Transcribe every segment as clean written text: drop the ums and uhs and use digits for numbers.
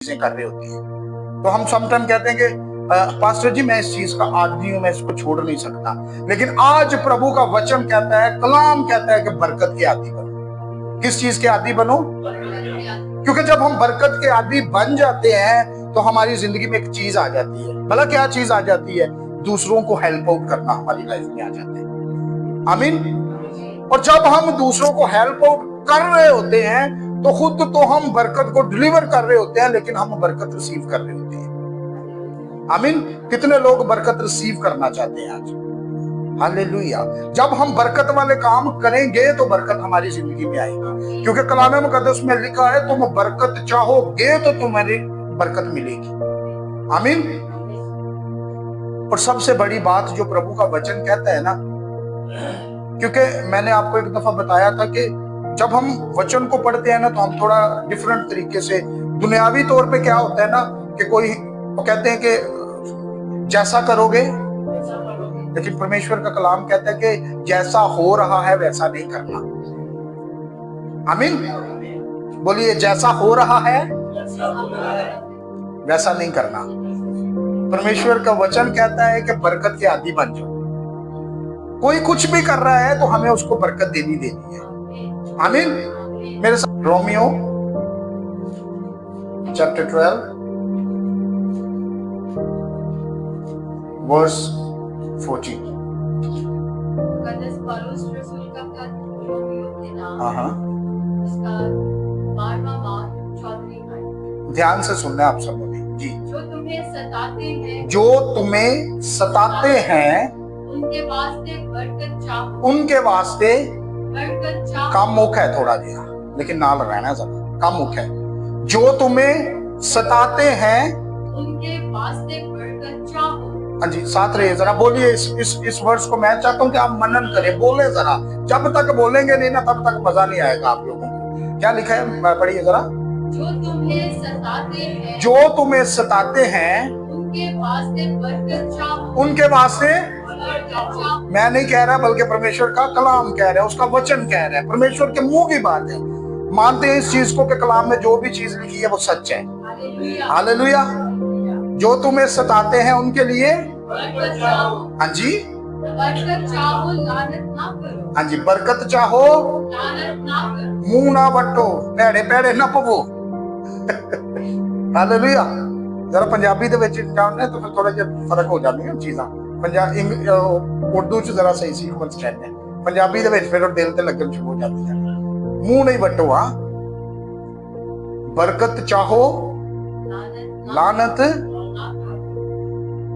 चीजें कर रहे होते हैं। तो हम समटाइम कहते हैं कि पास्टर जी मैं इस चीज का आदी हूं, मैं इसको छोड़ नहीं सकता। लेकिन आज प्रभु का वचन कहता है, कलाम कहता है कि बरकत के आदी बनो। किस चीज के आदी बनो? क्योंकि जब हम बरकत के आदी बन जाते हैं तो हमारी जिंदगी में एक चीज आ जाती है। भला क्या चीज आ जाती है? दूसरों को हेल्प आउट करना हमारी लाइफ में आ जाता है। आमीन। और जब हम दूसरों को हेल्प आउट कर रहे होते हैं तो खुद तो हम बरकत को डिलीवर कर रहे होते हैं, लेकिन हम बरकत रिसीव कर रहे होते हैं। आमीन। कितने लोग बरकत रिसीव करना चाहते हैं आज? हालेलुया। जब हम बरकत वाले काम करेंगे तो बरकत हमारी जिंदगी में आएगी, क्योंकि कलाम मुकद्दस में लिखा है तुम बरकत चाहोगे तो तुम्हारी बरकत मिलेगी। आमीन। और सबसे बड़ी बात जो प्रभु का वचन कहता है ना, क्योंकि मैंने आपको एक दफा बताया था कि जब हम वचन को पढ़ते हैं ना तो हम थोड़ा डिफरेंट तरीके से, दुनियावी तौर पे क्या होता है ना कि कोई वो कहते हैं कि जैसा करोगे, लेकिन परमेश्वर का कलाम कहता है कि जैसा हो रहा है वैसा नहीं करना। आमीन। बोलिए, जैसा हो रहा है वैसा नहीं करना। परमेश्वर का वचन कहता है कि बरकत के आदी बन जाओ। कोई कुछ भी कर रहा है तो हमें उसको बरकत देनी है। आमीन। मेरे साथ रोमियो चैप्टर 12 वर्स 14। ध्यान से सुनना आप सब ने जी। जो तुम्हें सताते हैं, जो तुम्हें सताते हैं उनके वास्ते बरकत चाहो। उनके वास्ते बरकत चाहो। काम मुख है थोड़ा दिया, लेकिन नाल रहना जरा। काम मुख है। जो तुम्हें सताते हैं उनके वास्ते बरकत चाहो। हाँ जी, साथ रहिए जरा। बोलिए इस वर्ष को मैं चाहता हूँ कि आप मनन करें, बोले जरा। जब तक बोलेंगे नहीं ना तब तक मजा नहीं आएगा आप लोगों को। क्या लिखा है पढ़िए जरा। जो तुम्हें सताते हैं, जो तुम्हें सताते हैं उनके वास्ते बरकत चाहो। उनके वास्ते बरकत चाहो। मैं नहीं कह रहा, बल्कि परमेश्वर का कलाम कह रहा है, उसका वचन कह रहा है, परमेश्वर के मुंह की बात है। मानते हैं इस चीज को कि कलाम में जो भी चीज लिखी है वो सच है। हालेलुया। जो तुम्हें सताते हैं उनके लिए बरकत चाहो। हाँ जी, बरकत चाहो, लानत ना करो। हाँ जी, बरकत चाहो, लानत ना करो। मुंह ना बट्टो, पेड़े पेड़े ना पवो। हालेलुया। जरा पंजाबी दे विच जानना तो फिर थोड़ा जिहा फर्क हो जांदियां चीज़ां। उर्दू च जरा सही सीक्वेंस कहते हैं, पंजाबी दे विच फिर दिल ते लगन शुरू हो जाती है। मुंह नहीं बट्टो। हाँ, बरकत चाहो, लानत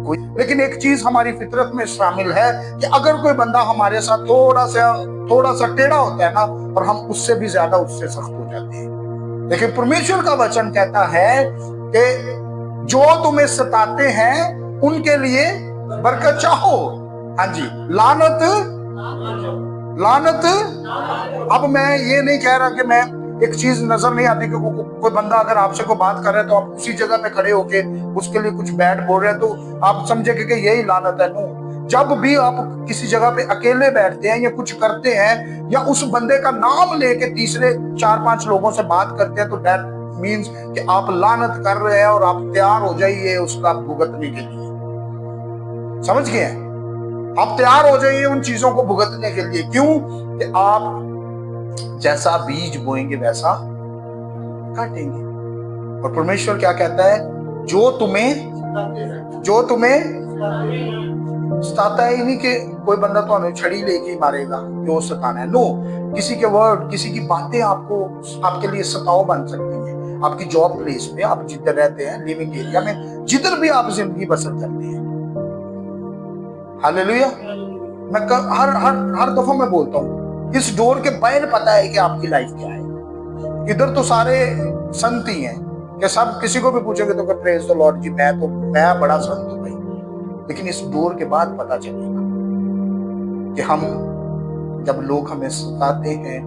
कोई। लेकिन एक चीज हमारी फितरत में शामिल है कि अगर कोई बंदा हमारे साथ थोड़ा सा टेढ़ा होता है ना, और हम उससे भी ज्यादा उससे सख्त हो जाते हैं। लेकिन परमेश्वर का वचन कहता है कि जो तुम्हें सताते हैं उनके लिए बरकत चाहो। हाँ जी, लानत। अब मैं ये नहीं कह रहा कि मैं एक चीज नजर नहीं आती कि कोई बंदा अगर आपसे कोई बात कर रहा है तो आप उसी जगह पे खड़े होके उसके लिए कुछ बैड बोल रहे हैं तो आप समझेंगे कि यही लानत है। नो, जब भी आप किसी जगह पे अकेले बैठते हैं या कुछ करते हैं या उस बंदे का नाम लेके तीसरे 4-5 लोगों से बात करते हैं तो दैट मींस कि आप लानत कर रहे हैं और आप तैयार हो जाइए उसका भुगतने के लिए। समझ गए? आप तैयार हो जाइए उन चीजों को भुगतने के लिए। क्यों? कि आप जैसा बीज बोएंगे वैसा काटेंगे। और परमेश्वर क्या कहता है? जो तुम्हें सताता है, नहीं कि कोई बंदा तो छड़ी लेके मारेगा जो सताना है। नो, किसी के वर्ड, किसी की बातें आपके लिए सताव बन सकती है। आपकी जॉब प्लेस पे, आप जिधर रहते हैं, लिविंग एरिया में, जिधर भी आप जिंदगी बसर करते हैं। हालेलुया। मैं हर दफा मैं बोलता हूँ, इस डोर के बाहर पता है कि आपकी लाइफ क्या है। इधर तो सारे संत ही हैं कि सब किसी को भी पूछेंगे तो प्रेज द लॉर्ड जी, मैं बड़ा संत हूं भाई। लेकिन इस डोर के बाद पता चलेगा कि हम जब लोग हमें सताते हैं,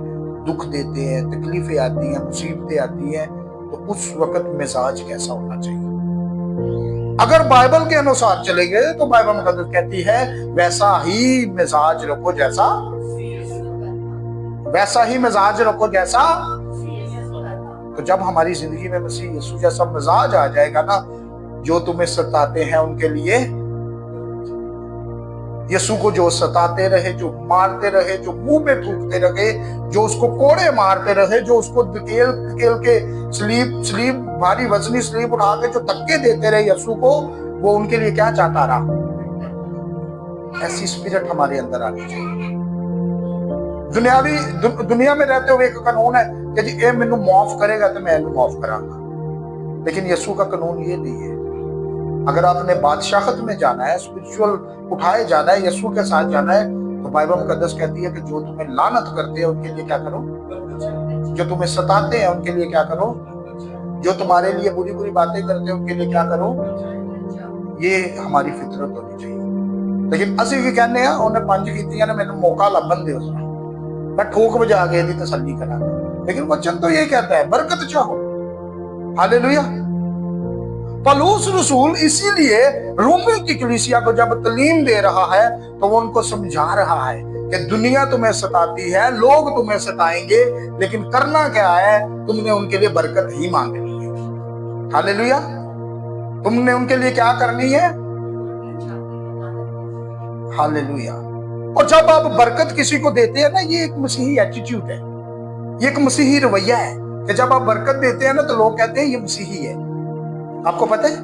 दुख देते हैं, तकलीफें आती हैं, मुसीबतें आती हैं, तो उस वक्त मिजाज कैसा होना चाहिए। अगर बाइबल के अनुसार चलेंगे तो बाइबल मुकद्दस कहती है वैसा ही मिजाज रखो जैसा तो जब हमारी जिंदगी में मसीह यीशु जैसा मिजाज आ जाएगा ना, जो तुम्हें सताते हैं उनके लिए, यीशु को जो सताते रहे, जो मारते रहे, जो मुंह पे थूकते रहे, जो उसको कोड़े मारते रहे, जो उसको धकेल धकेल के स्लीप भारी वजनी स्लीप उठा के जो धक्के देते रहे यीशु को, वो उनके लिए क्या चाहता रहा? ऐसी स्पिरिट हमारे अंदर आनी चाहिए। दुनिया में रहते हुए एक कानून है कि जी ये मैनू माफ करेगा तो मैं इन्हें माफ करांगा, लेकिन यीशु का कानून ये नहीं है। अगर आपने बादशाहत में जाना है, स्पिरिचुअल उठाए जाना है, यीशु के साथ जाना है, तो बाइबल मुकद्दस कहती है कि जो तुम्हें लानत करते हैं उनके लिए क्या करो, जो तुम्हें सताते हैं उनके लिए क्या करो, जो तुम्हारे लिए बुरी बुरी बातें करते हैं उनके लिए क्या करो। ये हमारी फितरत होनी चाहिए। लेकिन असि की कहने हैं उन्हें 5 कीतियां ने मैंने मौका लभन दे, उसमें मैं ठोक बजा के यदि तसल्ली करा, लेकिन वचन तो ये कहता है बरकत चाहो। हालेलुया। पौलुस रसूल इसीलिए रोमी की कलीसिया को जब तालीम दे रहा है तो वो उनको समझा रहा है कि दुनिया तुम्हें सताती है, लोग तुम्हें सताएंगे, लेकिन करना क्या है, तुमने उनके लिए बरकत ही मांगनी है। हालेलुया। तुमने उनके लिए क्या करनी है? हालेलुया। और जब आप बरकत किसी को देते हैं ना, ये एक मसीही एटीट्यूड है, ये एक मसीही रवैया है कि जब आप बरकत देते हैं ना तो लोग कहते हैं ये मसीही है। आपको पता है,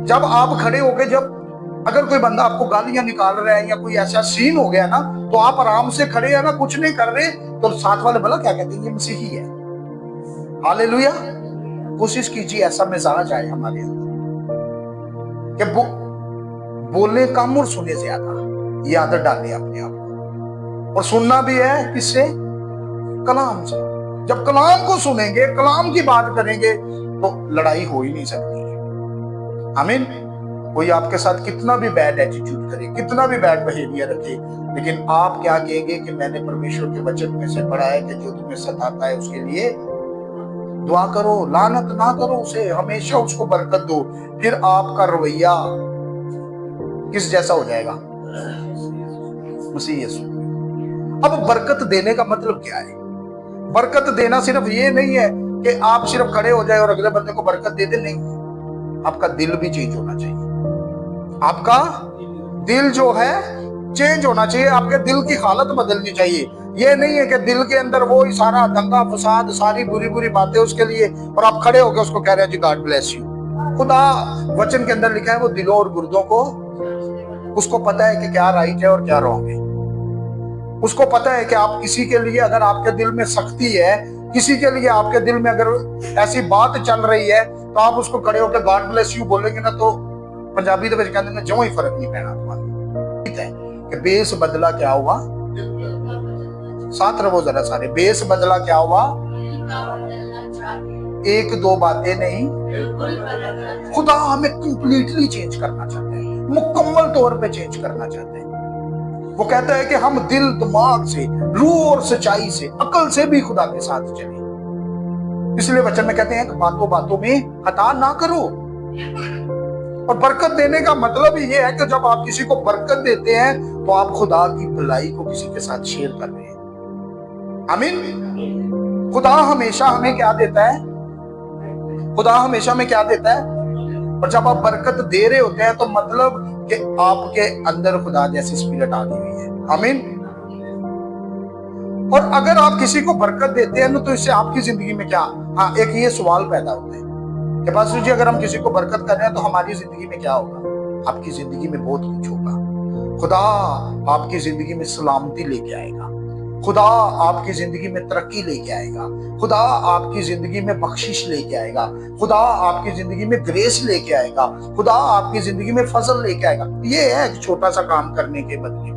जब आप खड़े होके, जब अगर कोई बंदा आपको गालियां निकाल रहा है या कोई ऐसा सीन हो गया ना, तो आप आराम से खड़े हैं ना, कुछ नहीं कर रहे, तो साथ वाले भला क्या कहते हैं, ये मसीही है। हालेलुया। कोशिश कीजिए ऐसा मिजाज आए हमारे अंदर कि बोलने कम और सुने ज्यादा, ये आदत डालिए अपने आप को। और सुनना भी है किससे? कलाम से। जब कलाम को सुनेंगे, कलाम की बात करेंगे, तो लड़ाई हो ही नहीं सकती है। आमीन। कोई आपके साथ कितना भी बैड एटीट्यूड करे, कितना भी बैड बिहेवियर रखे, लेकिन आप क्या कहेंगे कि मैंने परमेश्वर के वचन में से पढ़ा है कि जो तुम्हें सताता है उसके लिए दुआ करो, लानत ना करो उसे, हमेशा उसको बरकत दो। फिर आपका रवैया किस जैसा हो जाएगा? मसीह यीशु। अब बरकत देने का मतलब क्या है? बरकत देना सिर्फ ये नहीं है कि आप सिर्फ खड़े हो जाए और अगले बंदे को बरकत दे दे, नहीं। आपका दिल भी चेंज होना चाहिए। आपका दिल जो है चेंज होना चाहिए, आपके दिल की हालत बदलनी चाहिए। ये नहीं है कि दिल के अंदर वो सारा दंगा फसाद, सारी बुरी बुरी बातें उसके लिए, और आप खड़े होकर उसको कह रहे हैं जी गॉड ब्लेस यू। खुदा वचन के अंदर लिखा है वो दिलों और गुर्दों को, उसको पता है कि क्या राइट है और क्या रॉन्ग है। उसको पता है कि आप किसी के लिए, अगर आपके दिल में सख्ती है, किसी के लिए आपके दिल में अगर ऐसी बात चल रही है, तो आप उसको खड़े होकर गॉड ब्लेस यू बोलेंगे ना, तो पंजाबी दे कहते हैं जो ही फर्क नहीं पैना तुम्हारा। ठीक है कि बेस बदला क्या हुआ? साथ रहो जरा सारे। बेस बदला क्या हुआ? एक दो बातें नहीं, खुदा हमें कंप्लीटली चेंज करना चाहते हैं, मुकम्मल तौर पे चेंज करना चाहते हैं। वो कहता है कि हम दिल दिमाग से, रूह और सच्चाई से, अकल से भी खुदा के साथ चले। इसलिए वचन में कहते हैं कि बातों बातों में खता ना करो। और बरकत देने का मतलब ये है कि जब आप किसी को बरकत देते हैं तो आप खुदा की भलाई को किसी के साथ शेयर कर रहे हैं। आमीन। खुदा हमेशा हमें क्या देता है? खुदा हमेशा हमें क्या देता है? और जब आप बरकत दे रहे होते हैं तो मतलब कि आपके अंदर खुदा जैसी स्पिरिट आ गई हुई है। आमीन। और अगर आप किसी को बरकत देते हैं ना, तो इससे आपकी जिंदगी में क्या, हाँ, एक ये सवाल पैदा होता है कि पास्टर जी अगर हम किसी को बरकत कर रहे हैं तो हमारी जिंदगी में क्या होगा? आपकी जिंदगी में बहुत कुछ होगा। खुदा आपकी जिंदगी में सलामती लेके आएगा, खुदा आपकी जिंदगी में तरक्की लेके आएगा, खुदा आपकी जिंदगी में बख्शिश लेके आएगा, खुदा आपकी जिंदगी में ग्रेस लेके आएगा, खुदा आपकी जिंदगी में फजल लेके आएगा। ये है एक छोटा सा काम करने के बदले में।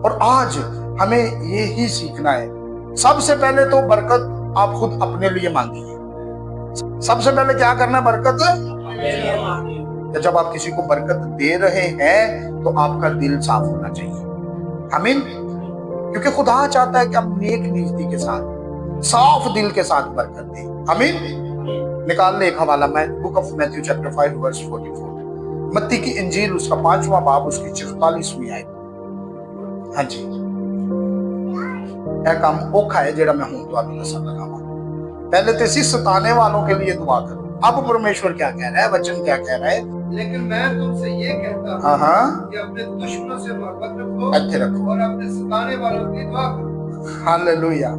और आज हमें ये ही सीखना है। सबसे पहले तो बरकत आप खुद अपने लिए मांगिए। सबसे पहले क्या करना है? बरकत। जब आप किसी को बरकत दे रहे हैं तो आपका दिल साफ होना चाहिए। आमीन। क्योंकि खुदा चाहता है कि हम नेक नीयती के साथ, साफ दिल के साथ बरकत दें। आमीन। निकाल ले एक हवाला, मैं book of Matthew chapter 5 verse 44, मत्ती की इंजील उसका 5वां बाब उसकी 44वीं आयत। हाँ जी। है काम औखा है जेड़ा मैं हूं तो दसा लगावा। पहले तो इसी सताने वालों के लिए दुआ करो। अब परमेश्वर क्या कह रहा है, वचन क्या कह रहा है? लेकिन मैं तुमसे ये कहता हूँ हाँ कि अपने दुश्मनों से मोहब्बत रखो अच्छे रखो और अपने सताने वालों की दुआ करो। हालेलुया।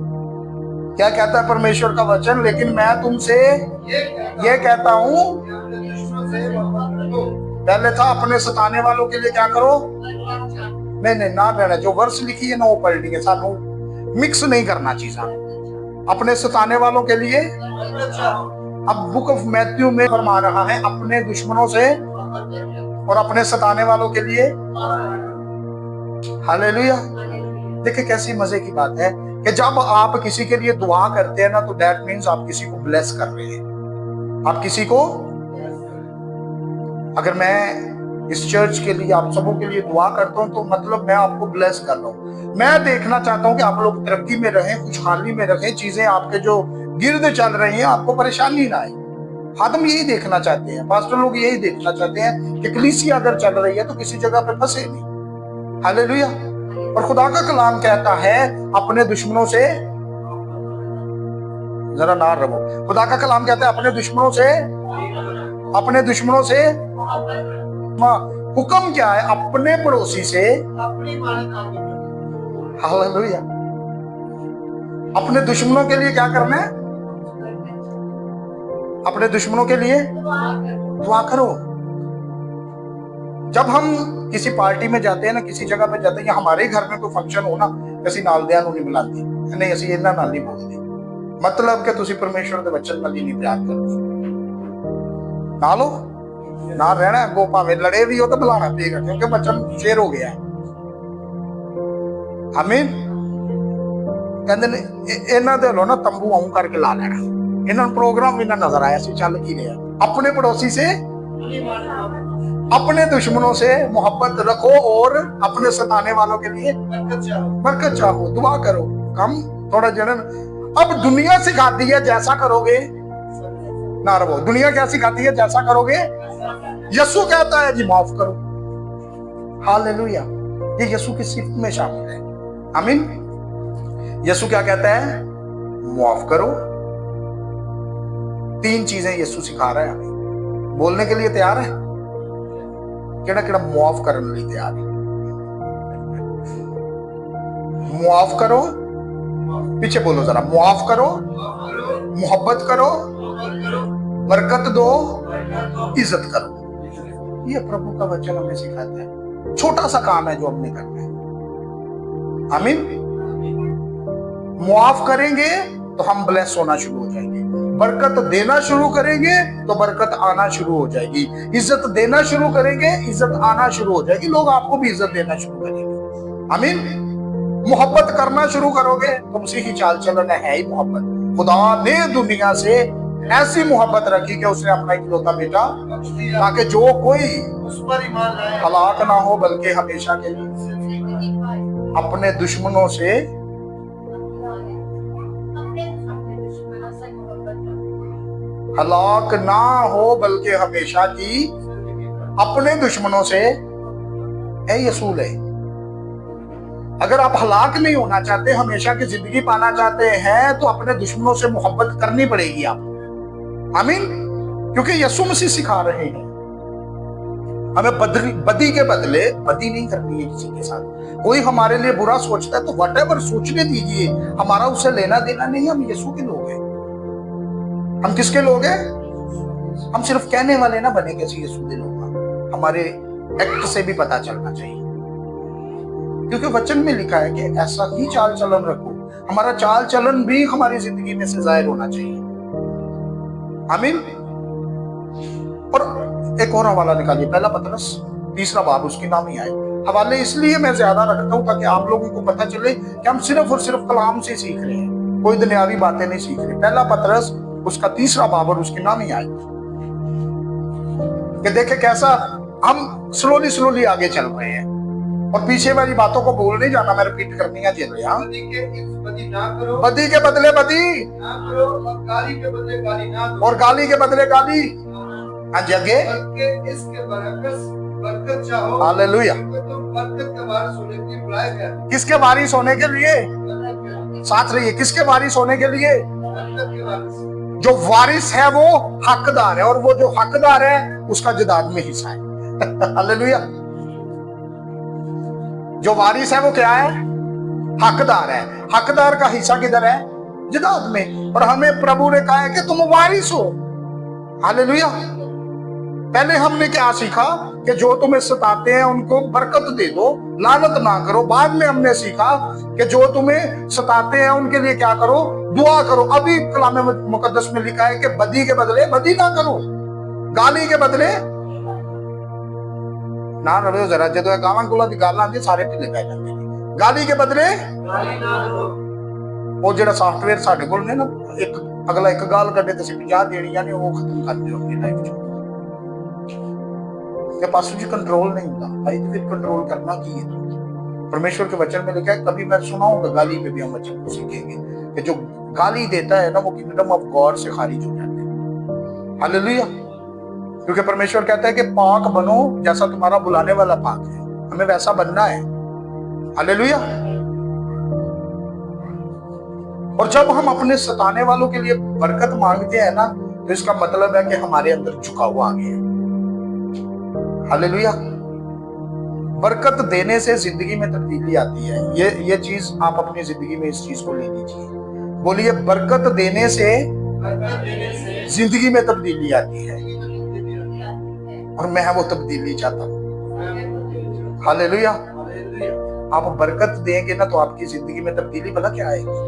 क्या कहता है परमेश्वर का वचन? लेकिन मैं तुमसे ये कहता हूँ कि अपने दुश्मनों से मोहब्बत रखो। पहले था अपने सताने वालों के लिए क्या करो? नहीं ना रहना, जो वर्ष लिखी है ना वो पढ़नी है, सानू मिक्स नहीं करना चीज़ा। अपने सताने वालों के लिए अब बुक ऑफ मैथ्यू में फरमा रहा है अपने दुश्मनों से और अपने सताने वालों के लिए। हालेलुया। देखिए कैसी मजे की बात है कि जब आप किसी के लिए दुआ करते हैं ना तो दैट मीन्स आप किसी को ब्लेस कर रहे हैं। आप किसी को, अगर मैं इस चर्च के लिए आप सबों के लिए दुआ करता हूं तो मतलब मैं आपको ब्लेस कर रहा हूं। मैं देखना चाहता हूं कि आप लोग तरक्की में रहें, खुशहाली में रहें, चीजें आपके जो गिर्द चल रही हैं आपको परेशानी ना आए। हम यही देखना चाहते हैं, पास्टर लोग यही देखना चाहते हैं कि कलीसिया अगर चल रही है तो किसी जगह पे फंसे नहीं। हालेलुया। और खुदा का कलाम कहता है अपने दुश्मनों से, जरा ना रहो, खुदा का कलाम कहता है अपने दुश्मनों से हुक्म क्या है? अपने पड़ोसी से अपनी मान्यता करो। हालेलुया। अपने दुश्मनों के लिए क्या करना है? अपने दुश्मनों के लिए दुआ करो। जब हम किसी पार्टी में जाते हैं ना, किसी जगह पे जाते हैं, या हमारे घर में कोई फंक्शन हो ना, ਅਸੀਂ ਨਾਲਦਿਆਂ ਨੂੰ ਨਹੀਂ ਬੁਲਾਉਂਦੇ, ਨਹੀਂ ਅਸੀਂ ਇਹਨਾਂ ਨਾਲ ਨਹੀਂ ਬੋਲਦੇ, मतलब कि ਤੁਸੀਂ परमेश्वर ਦੇ वचन ਨਾਲ ਹੀ ਨਹੀਂ ਪਿਆਰ ਕਰਦੇ। ਨਾਲੋ ਨਾ ਰਹਿਣਾ, ਅੱਗੋਂ ਭਾਵੇਂ ਲੜੇ ਵੀ ਹੋ ਤਾਂ ਬੁਲਾਣਾ ਪਏਗਾ ਕਿਉਂਕਿ वचन शेयर हो गया है। ਆਮੀਨ। ਕਹਿੰਦੇ ਨੇ ਇਹਨਾਂ ਦੇ ਵੱਲੋਂ ਨਾ ਤੰਬੂ ਆਉਂ ਕਰਕੇ ਲਾ ਲੈਣਾ, ਇਹਨਾਂ ਨੂੰ ਪ੍ਰੋਗਰਾਮ ਵੀ ਨਾ ਨਜ਼ਰ ਆਇਆ ਸੀ ਚੱਲ ਕੀ ਰਿਹਾ। अपने पड़ोसी से, अपने दुश्मनों से मोहब्बत रखो और अपने सताने वालों के लिए बरकत चाहो, दुआ करो। कम थोड़ा जन अब दुनिया सिखाती है जैसा करोगे ना रहो। दुनिया क्या सिखाती है? जैसा करोगे। यीशु कहता है जी माफ करो। हालेलुया। ये यीशु की सिफत में शामिल है। आमीन। यीशु क्या कहता है? माफ करो। 3 चीजें यीशु सिखा रहा है हमें। बोलने के लिए तैयार है? केड़ा केड़ा मुआफ करने लिए तैयार है? मुआफ करो, पीछे बोलो जरा, मुआफ करो, मोहब्बत करो, बरकत दो, इज्जत करो। ये प्रभु का वचन हमें सिखाता है। छोटा सा काम है जो हमने करना है। आमीन। मुआफ करेंगे तो हम ब्लेस होना शुरू हो जाएंगे, बरकत देना शुरू करेंगे तो बरकत आना शुरू हो जाएगी, इज्जत देना शुरू करेंगे, इज्जत आना शुरू हो जाएगी, लोग आपको भी इज्जत देना शुरू करेंगे। आमीन। मोहब्बत करना शुरू करोगे, तुमसे ही चाल चलन है ही मोहब्बत। खुदा ने दुनिया से ऐसी मोहब्बत रखी कि उसने अपना इकलौता बेटा ताकि जो कोई उस पर ईमान लाए हलाक ना हो बल्कि हमेशा के लिए अपने दुश्मनों से हलाक ना हो बल्कि हमेशा की अपने दुश्मनों से। यही असूल है। अगर आप हलाक नहीं होना चाहते, हमेशा की जिंदगी पाना चाहते हैं तो अपने दुश्मनों से मोहब्बत करनी पड़ेगी आपको। आमीन। क्योंकि यीशु मसीह सिखा रहे हैं हमें बदी के बदले बदी नहीं करनी है किसी के साथ। कोई हमारे लिए बुरा सोचता है तो व्हाटएवर सोचने दीजिए, हमारा उससे लेना देना नहीं। हम यीशु के लोग हैं। हम किसके लोग हैं? हम सिर्फ कहने वाले ना बने कैसे यीशु के लोग। हमारे एक्ट से भी पता चलना चाहिए, क्योंकि वचन में लिखा है कि ऐसा ही चाल चलन रखो। हमारा चाल चलन भी हमारी जिंदगी में से जाहिर होना चाहिए। आमीन। और एक और हवाला निकालिए, पहला पतरस 3 बाब, उसकी नाम ही आए। हवाले इसलिए मैं ज्यादा रखता हूं ताकि आप लोगों को पता चले कि हम सिर्फ और सिर्फ कलाम से सीख रहे हैं, कोई दुनियावी बातें नहीं सीख रहे। पहला पतरस उसका 3 बाब और उसके नाम ही आए कि देखे कैसा हम स्लोली आगे चल रहे हैं और पीछे वाली बातों को भूल नहीं जाना। मैं रिपीट करनी है बदी ना करो, बदी के बदले बदी ना करो, और गाली के बदले गाली ना दो, और गाली के बदले गाली। हाँ जी आगे। बल्कि इसके बरकत चाहो। हालेलुया। तुम बरकत के वारिस होने के लिए बुलाए गए। किसके वारिस होने के लिए? साथ रहिए, किसके वारिस होने के लिए? बरकत के वारिस। जो वारिस है वो हकदार है, और वो जो हकदार है उसका जदाद में हिस्सा है। हालेलुया। जो वारिस है वो क्या है? हकदार है। हकदार का हिस्सा किधर है? जदाद में। और हमें प्रभु ने कहा है कि तुम वारिस हो। हालेलुया। पहले हमने क्या सीखा कि जो तुम्हें सताते हैं उनको बरकत दे दो, लानत ना करो। बाद में हमने सीखा कि जो तुम्हें सताते हैं उनके लिए क्या करो? दुआ करो। अभी कलाम मुकद्दस में लिखा है कि बदी के बदले बदी ना करो, गाली के बदले ना रड़ो। जरा जो गावां कोला दी गाल आंदी सारे ढिले पै जांदे ने। गाली के बदले गाली ना दो। वो जेड़ा सॉफ्टवेयर साडे कोल ने ना, एक अगला एक गाल कड्डे ते 50 देणियां ने, वो खत्म कर दियो अपनी लाइफ च। कि पास्टर जी कंट्रोल नहीं होता भाई, तो फिर कंट्रोल करना की है? परमेश्वर के वचन में लिखा है, कभी मैं सुनाऊंगा गाली में भी हम वचन को सीखेंगे कि जो गाली देता है ना वो किंगडम ऑफ गॉड से खारिज हो जाता है। हालेलुया। क्योंकि परमेश्वर कहता है कि पाक बनो जैसा तुम्हारा बुलाने वाला पाक है। हमें वैसा बनना है। हालेलुया। और जब हम अपने सताने वालों के लिए बरकत मांगते हैं ना, तो इसका मतलब है कि हमारे अंदर झुकाव आ गया है। हालेलुया। बरकत देने से जिंदगी में तब्दीली आती है। ये चीज आप अपनी जिंदगी में इस चीज को ले लीजिए। बोलिए, बरकत देने से जिंदगी में तब्दीली आती है, और मैं वो तब्दीली चाहता हूँ। हालेलुया। आप बरकत देंगे ना तो आपकी जिंदगी में तब्दीली भला क्या आएगी?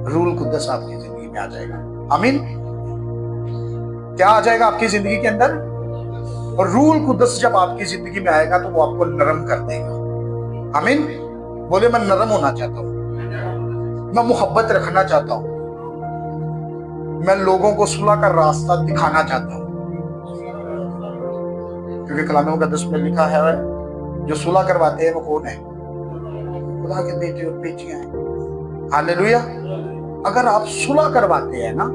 रूल कुद्दस आपकी जिंदगी में आ जाएगा। आमीन। क्या आ जाएगा आपकी जिंदगी के अंदर? और रूल कुद्दस जब आपकी जिंदगी में आएगा तो वो आपको नरम कर देगा। आमीन। बोले, मैं नरम होना चाहता हूँ, मैं मोहब्बत रखना चाहता हूँ, मैं लोगों को सुलह का रास्ता दिखाना चाहता हूँ। क्योंकि कलाम मुकद्दस में लिखा है जो सुलह करवाते हैं वो कौन है? खुदा के बेटे और बेटियां हैं। हालेलुया। अगर आप सुलह करवाते हैं ना,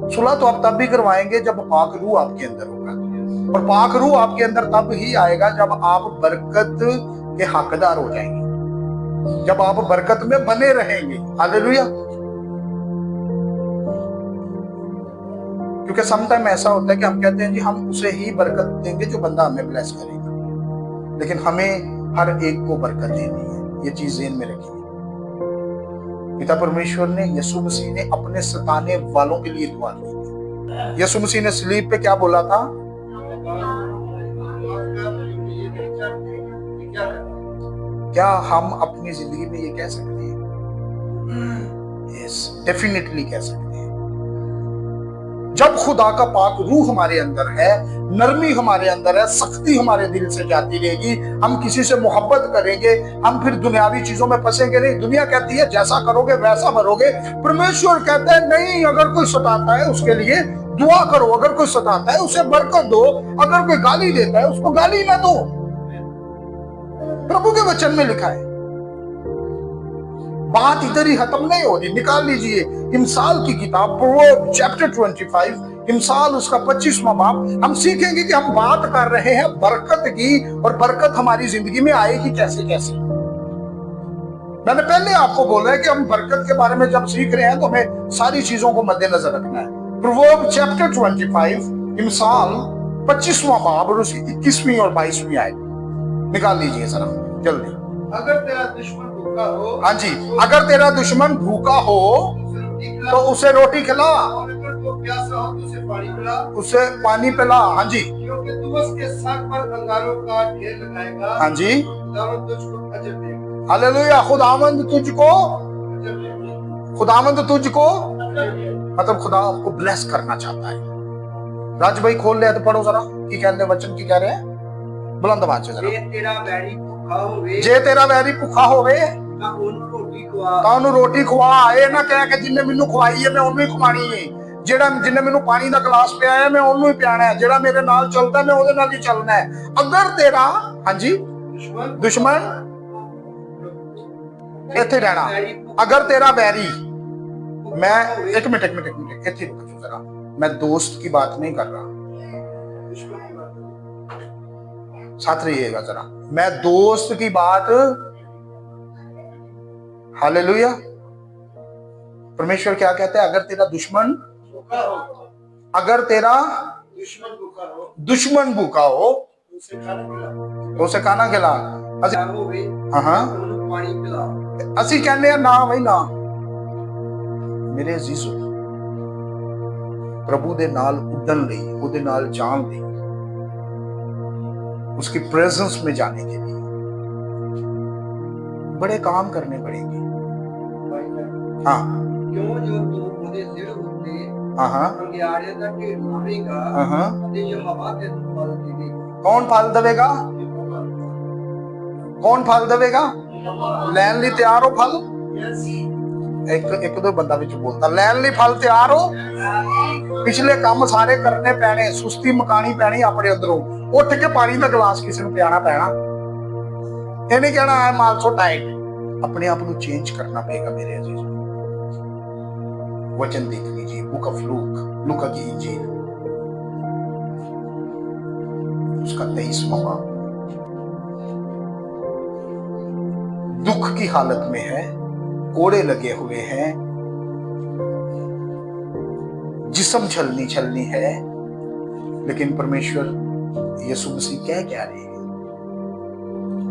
सुलह तो आप तब भी करवाएंगे जब पाक रूह आपके अंदर होगा, और पाक रूह आपके अंदर तब ही आएगा जब आप बरकत के हकदार हो जाएंगे, जब आप बरकत में बने रहेंगे। हालेलुया। क्योंकि समटाइम ऐसा होता है कि हम कहते हैं जी हम उसे ही बरकत देंगे जो बंदा हमें ब्लेस करेगा, लेकिन हमें हर एक को बरकत देनी है। ये चीज ज़हन में रखिए। पिता परमेश्वर ने, यीशु मसीह ने अपने सताने वालों के लिए दुआ की थी। यीशु मसीह ने सलीब पे क्या बोला था? क्या हम अपनी जिंदगी में ये कह सकते हैं? यस, डेफिनेटली कह सकते हैं। जब खुदा का पाक रूह हमारे अंदर है, नरमी हमारे अंदर है, सख्ती हमारे दिल से जाती रहेगी, हम किसी से मोहब्बत करेंगे, हम फिर दुनियावी चीजों में फंसेंगे नहीं। दुनिया कहती है जैसा करोगे वैसा भरोगे, परमेश्वर कहता है नहीं, अगर कोई सताता है उसके लिए दुआ करो, अगर कोई सताता है उसे बरकत दो, अगर कोई गाली देता है उसको गाली ना दो। प्रभु के वचन में लिखा है। बात इधर ही खत्म नहीं हो रही। निकाल लीजिए इमसाल की किताब, प्रोवर्ब चैप्टर 25, इमसाल उसका 25वां बाब। हम सीखेंगे कि हम बात कर रहे हैं बरकत की, और बरकत हमारी जिंदगी में आएगी कैसे कैसे। मैंने पहले आपको बोला है कि हम बरकत के बारे में जब सीख रहे हैं तो हमें सारी चीजों को मद्देनजर रखना है। प्रोवर्ब चैप्टर 25, इमसाल 25वां बाब और उसकी 21वीं और 22वीं आयत निकाल लीजिए जरा जल्दी। अगर तेरा दुश्मन भूखा हो, हाँ जी, अगर तेरा दुश्मन भूखा हो तो उसे रोटी खिला, और अगर वो प्यासा हो तो उसे पानी पिला, उसे पानी पिला। हाँ जी, क्योंकि तू उसके सर पर अंगारों का ढेर लगाएगा। हाँ जी, खुदावंद तुझको अजर देगा। हालेलुया। खुदावंद तुझको, अजर देगा। खुदावंद तुझको, अजर देगा। मतलब खुदा आपको ब्लेस करना चाहता है। राज भाई खोल ले तो पढ़ो जरा की कहते वचन की कह रहे हैं, बुलंद आवाज से जरा। जे तेरा बैरी भूखा होवे, जे तेरा वैरी भुखा होवे ਤਾਂ ਉਹਨੂੰ ਰੋਟੀ ਖਵਾ, ਤਾਂ ਉਹਨੂੰ ਰੋਟੀ ਖਵਾ। ਇਹ ਨਾ ਕਹਿ ਕਿ ਜਿੰਨੇ ਮੈਨੂੰ ਖਵਾਈ ਹੈ ਮੈਂ ਉਹਨੂੰ ਹੀ ਖਵਾਣੀ ਹੈ, ਜਿਹੜਾ ਜਿੰਨੇ ਮੈਨੂੰ ਪਾਣੀ ਦਾ ਗਲਾਸ ਪਿਆਇਆ ਮੈਂ ਉਹਨੂੰ ਹੀ ਪਿਆਣਾ ਹੈ, ਜਿਹੜਾ ਮੇਰੇ ਨਾਲ ਚੱਲਦਾ ਮੈਂ ਉਹਦੇ ਨਾਲ ਹੀ ਚੱਲਣਾ ਹੈ। ਅਗਰ ਤੇਰਾ, ਹਾਂਜੀ, ਦੁਸ਼ਮਨ ਇੱਥੇ ਰਹਿਣਾ। अगर तेरा वैरी, मैं एक मिनट ਇੱਥੇ रुक जाओ जरा, मैं दोस्त की बात नहीं कर रहा, साथ रहिएगा जरा, मैं दोस्त की बात, हालेलुया, परमेश्वर क्या कहते हैं, अगर तेरा दुश्मन, भूखा हो, अगर तेरा दुश्मन भूखा हो, दुश्मन भूखा हो उसे खाना खिलाओ, तो उसे खाना खिला। प्यासा होवे हाँ ਉਹਨੂੰ ਪਾਣੀ ਪਿਲਾਓ। ਅਸੀਂ ਕਹਿੰਦੇ ਆ ਨਾ ਬਈ ਨਾ। ਮੇਰੇ ਅਜ਼ੀਜ਼ੋ, प्रभु दे नाल उड़न ਲਈ, ਉਹਦੇ ਨਾਲ ਜਾਣ ਲਈ, उसकी प्रेजेंस में जाने के लिए बड़े काम करने पड़ेंगे। हाँ ਕਿਉਂ ਜੋ ਤੂੰ ਉਹਦੇ ਸਿਰ ਉੱਤੇ हाँ ਅੰਗਿਆੜਿਆਂ ਦਾ ਢੇਰ ਲਾਵੇਂਗਾ हाँ। ਅਤੇ ਯਹੋਵਾ ਤੈਨੂੰ ਫਲ ਦੇਵੇਗਾ। कौन फल देवेगा? कौन फल देवेगा? लैन ਲਈ ਤਿਆਰ ਹੋ फल? ਇੱਕ ਦੋ ਬੰਦਾ ਵਿੱਚ ਬੋਲਦਾ, ਲੈਣ ਲਈ ਫਲ ਤਿਆਰ ਹੋ? ਪਿਛਲੇ ਕੰਮ ਸਾਰੇ ਕਰਨੇ ਪੈਣੇ, ਸੁਸਤੀ ਮਕਾਣੀ ਪੈਣੀ ਆਪਣੇ ਅੰਦਰੋਂ। ਉੱਠ ਕੇ ਪਾਣੀ ਦਾ ਗਲਾਸ ਕਿਸੇ ਨੂੰ ਪਿਆਣਾ ਪੈਣਾ। ਇਹ ਨਹੀਂ ਕਹਿਣਾ ਆਈ ਐਮ ਆਲਸੋ ਟਾਇਰਡ। ਆਪਣੇ ਆਪ ਨੂੰ ਚੇਂਜ ਕਰਨਾ ਪਏਗਾ ਮੇਰੇ ਅਜ਼ੀਜ਼। वचन देख लीजिए, बुक ऑफ लूका की इंजील, उसका 23वां बाब। दुख की हालत में है, कोड़े लगे हुए हैं, जिस्म छलनी है, लेकिन परमेश्वर यीशु मसीह क्या रहे हैं?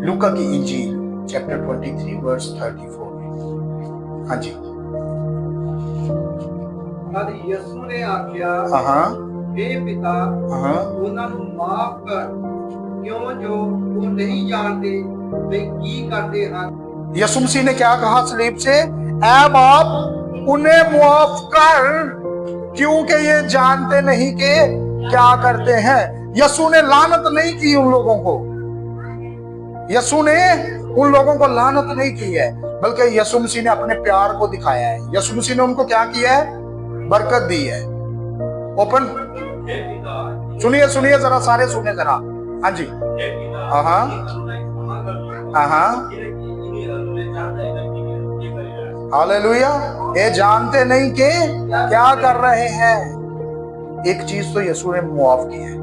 लूका की इंजील चैप्टर 23 वर्स 34। हाँ जी। ਤਦ ਯਿਸੂ ਨੇ ਆਖਿਆ, हाँ हे ਪਿਤਾ हाँ ਉਹਨਾਂ ਨੂੰ ਮਾਫ ਕਰ, ਕਿਉਂ ਜੋ ਉਹ ਨਹੀਂ ਜਾਣਦੇ ਵੇ ਕੀ ਕਰਦੇ ਹਨ। यीशु मसीह ने क्या कहा सलीब से? ऐ बाप, उन्हें माफ कर, क्योंकि ये जानते नहीं कि क्या करते हैं। यीशु ने लानत नहीं की उन लोगों को, यीशु ने उन लोगों को लानत नहीं की है, बल्कि यीशु मसीह ने अपने प्यार को दिखाया है। यीशु मसीह ने उनको क्या किया है? बरकत दी है। ओपन सुनिए, सुनिए जरा, सारे सुनिए जरा। हाँ जी। हाँ हाँ, हालेलुया। ये जानते नहीं कि क्या कर रहे हैं। एक चीज तो यीशु ने मुआफ की है,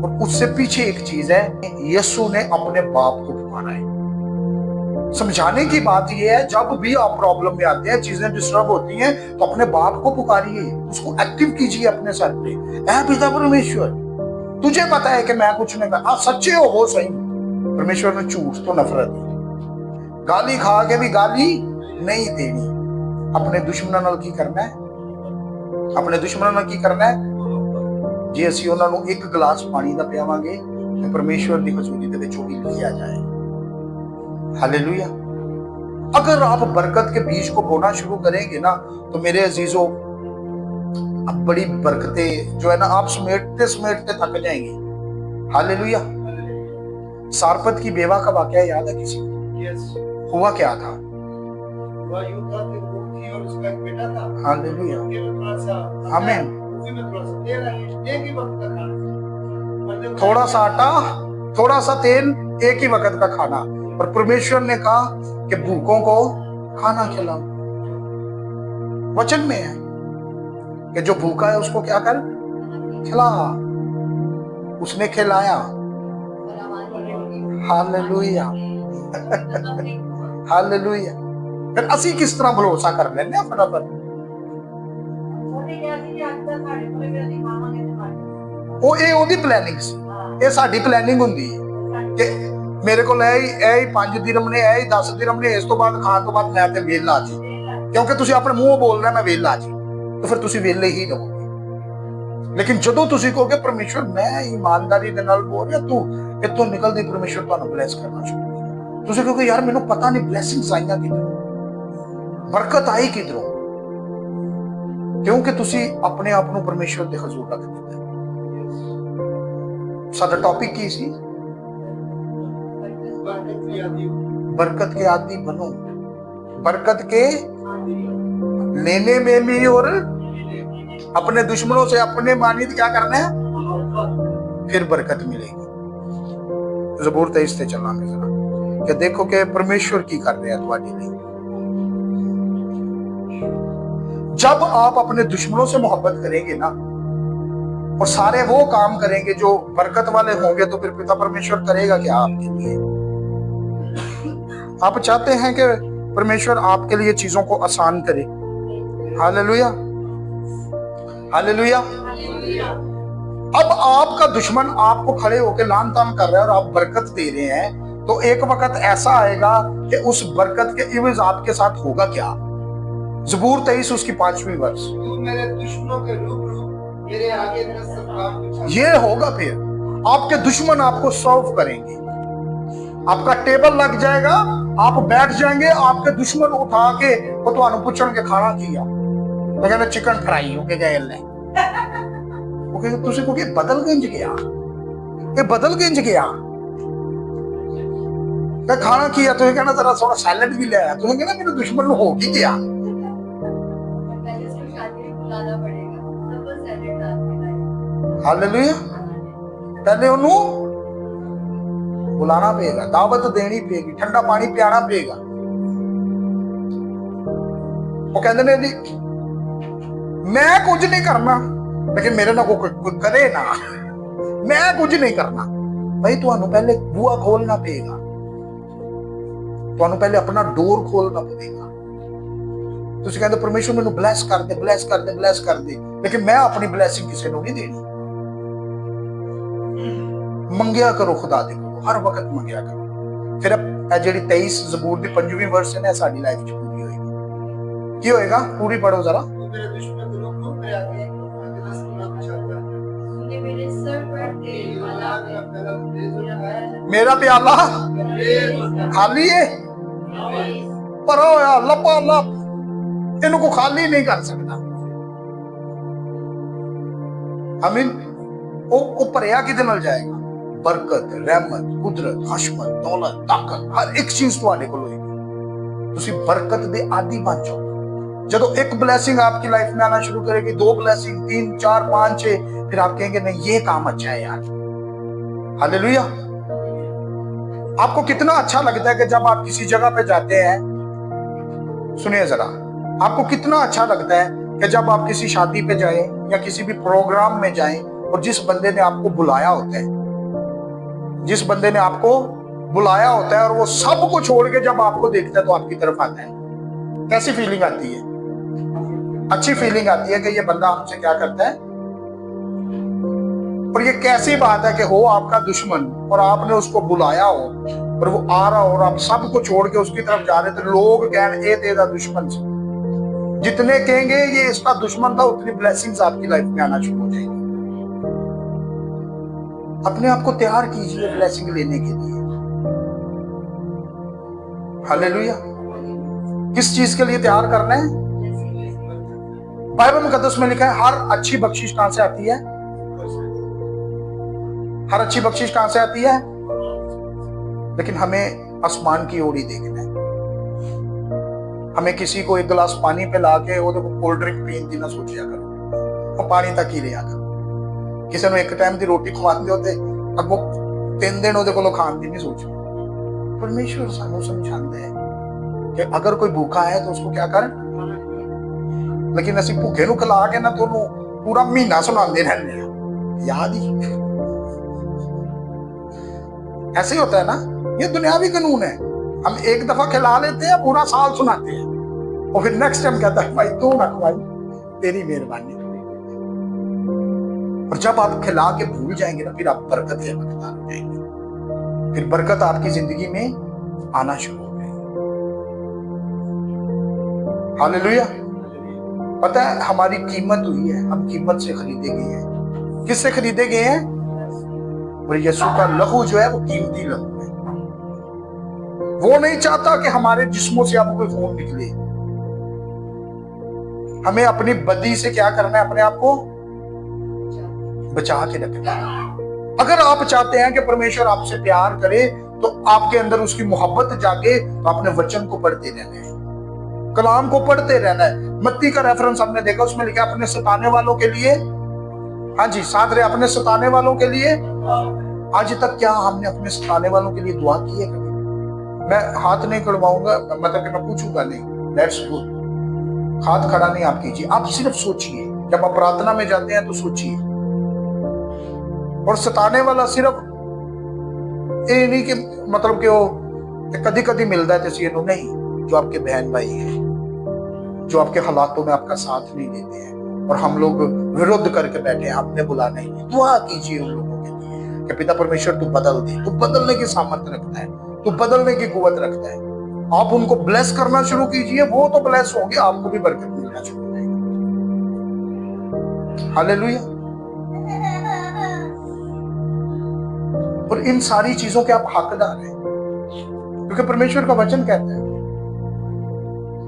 और उससे पीछे एक चीज है, यीशु ने अपने बाप को पुकारा है। समझाने की बात यह है, जब भी आप प्रॉब्लम में आते हैं, चीजें डिस्टर्ब होती हैं, तो अपने बाप को पुकारिए, उसको एक्टिव कीजिए अपने सर पे। ऐ पिता परमेश्वर, तुझे पता है कि मैं कुछ नहीं कर, आप सच्चे हो सही। परमेश्वर ने झूठ तो नफरत दी, गाली खा के भी गाली नहीं देनी। अपने दुश्मनों नाल की करना है? अपने दुश्मनों नाल की करना है? जे ਅਸੀਂ ਉਹਨਾਂ ਨੂੰ ਇੱਕ ਗਲਾਸ ਪਾਣੀ ਦਾ ਪਿਆਵਾਂਗੇ ਤੇ ਪਰਮੇਸ਼ਵਰ ਦੀ ਹਜ਼ੂਰੀ ਦੇ ਵਿੱਚ ਉਹ ਵੀ ਲਿਖਿਆ ਜਾਏ। हालेलुया। अगर आप बरकत के बीज को बोना शुरू करेंगे ना, तो मेरे अजीजों, अब बड़ी बरकतें जो है ना, आप समेटते समेटते थक जाएंगे। हालेलुया। सारपत की बेवा का वाकया याद है किसी को? हुआ क्या था? हुआ यूं था कि वो थी और उसका एक बेटा था। हालेलुया। उसके में थोड़ा सा आमीन। उसी में थोड़ा सा तेल है, एक ही वक्त का खाना, मतलब थोड़ा सा आटा, थोड़ा सा तेल, एक ही वक्त का खाना। और परमेश्वर ने कहा कि भूखों को खाना खिलाओ। वचन में है कि जो भूखा है उसको क्या कर, खिला। उसने खिलाया। हालेलुया। हालेलुया। फिर असी किस तरह भरोसा कर लेने फटाफट? ਉਹ ਇਹ ਉਹਦੀ ਪਲੈਨਿੰਗ ਸੀ, ਇਹ ਸਾਡੀ ਪਲੈਨਿੰਗ ਹੁੰਦੀ ਹੈ ਕਿ ਮੇਰੇ ਕੋਲ ਇਹ 5 ਦਿਰਮ ਨੇ, ਇਹ 10 ਦਿਰਮ ਨੇ, ਇਸ ਤੋਂ ਬਾਅਦ ਖਾਣ ਤੋਂ ਬਾਅਦ ਮੈਂ ਤੇ ਵੇਲਾ ਜੀ, ਕਿਉਂਕਿ ਤੁਸੀਂ ਆਪਣੇ ਮੂੰਹੋਂ ਬੋਲਣਾ ਮੈਂ ਵੇਲਾ ਜੀ, ਤਾਂ ਫਿਰ ਤੁਸੀਂ ਵੇਲੇ ਹੀ ਰਹੋਗੇ। ਲੇਕਿਨ ਜਦੋਂ ਤੁਸੀਂ ਕਹੋਗੇ ਪਰਮੇਸ਼ਵਰ ਮੈਂ ਇਮਾਨਦਾਰੀ ਦੇ ਨਾਲ ਬੋਲ ਰਿਹਾ, ਤੂੰ ਇੱਥੋਂ ਨਿਕਲਦੀ ਪਰਮੇਸ਼ਵਰ ਤੁਹਾਨੂੰ ਬਲੈਸ ਕਰਨਾ ਸ਼ੁਰੂ ਕਰੇਗਾ। ਤੁਸੀਂ ਕਹੋਗੇ ਯਾਰ ਮੈਨੂੰ ਪਤਾ ਨਹੀਂ ਬਲੈਸਿੰਗਸ ਆਈਆਂ ਕਿੱਧਰੋਂ, ਬਰਕਤ ਆਈ ਕਿੱਧਰੋਂ, ਕਿਉਂਕਿ ਤੁਸੀਂ ਆਪਣੇ ਆਪ ਨੂੰ ਪਰਮੇਸ਼ਵਰ ਦੇ ਹਜ਼ੂਰ ਰੱਖ ਦਿੱਤਾ। ਸਾਡਾ ਟੌਪਿਕ ਕੀ ਸੀ? बरकत के आदि बनो। बरकत के लेने में भी और अपने दुश्मनों से अपने मानित क्या करना है, फिर बरकत मिलेगी। ज़बूर 23 से चलांगे जरा कि देखो कि परमेश्वर की कर रहे हैं तुम्हारे लिए। जब आप अपने दुश्मनों से मोहब्बत करेंगे ना, और सारे वो काम करेंगे जो बरकत वाले होंगे, तो फिर पिता परमेश्वर करेगा क्या आपके लिए? आप चाहते हैं कि परमेश्वर आपके लिए चीजों को आसान करे। Hallelujah, hallelujah. हालेलुया। अब आपका दुश्मन आपको खड़े होकर लान तान कर रहा है और आप बरकत दे रहे हैं, तो एक वक्त ऐसा आएगा कि उस बरकत के इवज आपके साथ होगा क्या? ज़बूर 23 उसकी 5वीं वर्ष। तू मेरे दुश्मनों के रूबरू मेरे आगे दस्तरखान बिछा। ये होगा, फिर आपके दुश्मन आपको सर्व करेंगे, आपका टेबल लग जाएगा, आप बैठ जाएंगे, आपके दुश्मन उठा के वो तो पूछन के खाना किया, तो कहना चिकन फ्राई हो के गए ले, वो कहते तुझे को बदल गंज गया, ये बदल गंज गया, तो खाना किया, तो कहना जरा थोड़ा सैलेड भी ले आया, तो कहना मेरे दुश्मन हो ही गया। पहले से शादी में बुलाना पड़ेगा, तब वो सैलेड डाल के लाएगा। हालेलुया। पहले उन्होंने बुलाना पेगा, दावत देनी पेगी, ठंडा पानी पियाना पेगा। वो कहते ने जी मैं कुछ नहीं करना, लेकिन मेरे ना कोई करे ना, मैं कुछ नहीं करना। भाई तुहानू पहले बुआ खोलना पेगा, तुहानू पहले अपना डोर खोलना पड़ेगा। तुसी कहते परमेश्वर मैनू ब्लैस कर दे, ब्लैस कर दे, ब्लैस कर दे, लेकिन मैं अपनी ब्लैसिंग किसी को नहीं देनी। मंगिया करो खुदा दे, हर वक्त मंगिया करो। फिर अब जेडी 23 ज़बूर दी 5वीं वर्स है ना साडी लाइफ च पूरी होएगी। की होएगा? पूरी पढ़ो जरा। तू मेरे दुश्मनों के रूबरू मेरे आगे दस्तरखान बिछाता है। तूने मेरे सर पर तेल वाला मेरा प्याला खाली है, पर लपा लप इनको खाली नहीं कर सकता। आमीन। वो भरिया किदे नाल जाएगा? बरकत, रहमत, कुदरत, हशमत, दौलत, ताकत, हर एक चीज तुहाडे कोल होएगी। तुसी बरकत दे आदी बन जाओ। जदों एक ब्लेसिंग आपकी लाइफ में आना शुरू करेगी, 2 ब्लेसिंग, 3, 4, 5, 6, फिर आप कहेंगे नहीं ये काम अच्छा है यार। हालेलुया। आपको कितना अच्छा लगता है कि जब आप किसी जगह पे जाते हैं, सुनिए जरा, आपको कितना अच्छा लगता है कि जब आप किसी शादी पे जाएं या किसी भी प्रोग्राम में जाएं और जिस बंदे ने आपको बुलाया होता है, जिस बंदे ने आपको बुलाया होता है और वो सब को छोड़ के जब आपको देखता है तो आपकी तरफ आता है, कैसी फीलिंग आती है? अच्छी फीलिंग आती है कि ये बंदा हमसे क्या करता है। और ये कैसी बात है कि हो आपका दुश्मन और आपने उसको बुलाया हो और वो आ रहा हो और आप सबको छोड़ के उसकी तरफ जा रहे थे, लोग कहें ए तेरा दुश्मन से, जितने कहेंगे ये इसका दुश्मन था, उतनी ब्लेसिंग्स आपकी लाइफ में आना शुरू हो जाएगी। अपने आप को तैयार कीजिए ब्लेसिंग लेने के लिए। हालेलुया। किस चीज के लिए तैयार करना है? बाइबल मुकद्दस में लिखा है हर अच्छी बख्शिश कहां से आती है? हर अच्छी बख्शिश कहां से आती है? लेकिन हमें आसमान की ओर ही देखना है। हमें किसी को एक गिलास पानी पे लाके वो देखो कोल्ड ड्रिंक पीन दी ना सोचिया करो, वो पानी तक ही लिया करो। किसी ने एक टाइम की रोटी खवाते होते अगो 3 दिन ਉਹਦੇ ਕੋਲੋਂ खान की नहीं सोचो। परमेश्वर सानू समझाता है कि अगर कोई भूखा है तो उसको क्या कर, लेकिन असि भूखे नू खिला के ना दोनों पूरा महीना सुनाते रहने हैं, याद ही। ऐसे ही होता है ना, ये दुनियावी कानून है। हम एक दफा खिला लेते हैं, पूरा साल सुनाते हैं, और फिर नेक्स्ट टाइम कहता है भाई तू ना खवाई, तेरी मेहरबानी। और जब आप खिला के भूल जाएंगे ना, फिर आप बरकत के हकदार हो जाएंगे। फिर बरकत आपकी जिंदगी में आना शुरू हो जाएगी। हालेलुया। पता है हमारी कीमत हुई है, हम कीमत से खरीदे गए हैं। किससे खरीदे गए हैं? और यीशु का लहू जो है वो कीमती लहू है। वो नहीं चाहता कि हमारे जिस्मों से अब कोई खून निकले। हमें अपनी बदी से क्या करना है? अपने आप को बचा के रखना है। अगर आप चाहते हैं कि परमेश्वर आपसे प्यार करे तो आपके अंदर उसकी मोहब्बत जागे, तो अपने वचन को पढ़ते रहना है, कलाम को पढ़ते रहना है। मत्ती का रेफरेंस हमने देखा, उसमें लिखा अपने सताने वालों के लिए, हाँ जी साथ रहे, अपने सताने वालों के लिए। आज तक क्या हमने अपने सताने वालों के लिए दुआ की है कभी? मैं हाथ नहीं करवाऊंगा, मतलब कि मैं पूछूंगा नहीं, लेट्स गुड। हाथ खड़ा नहीं आप कीजिए, आप सिर्फ सोचिए। जब आप प्रार्थना में जाते हैं तो सोचिए। और सताने वाला सिर्फ ये नहीं कि मतलब कि वो कदी कदी मिलता है तो नहीं, जो आपके बहन भाई हैं, जो आपके हालातों में आपका साथ नहीं देते हैं और हम लोग विरुद्ध करके बैठे हैं, आपने बुलाना ही नहीं। दुआ कीजिए उन लोगों के लिए कि पिता परमेश्वर तू बदल दे, तू बदलने की सामर्थ्य रखता है, तू बदलने की कुवत रखता है। आप उनको ब्लेस करना शुरू कीजिए, वो तो ब्लेस होंगे, आपको भी बरकत मिलना शुरू हो जाएगी। हालेलुया। और इन सारी चीजों के आप हकदार हैं, क्योंकि परमेश्वर का वचन कहता है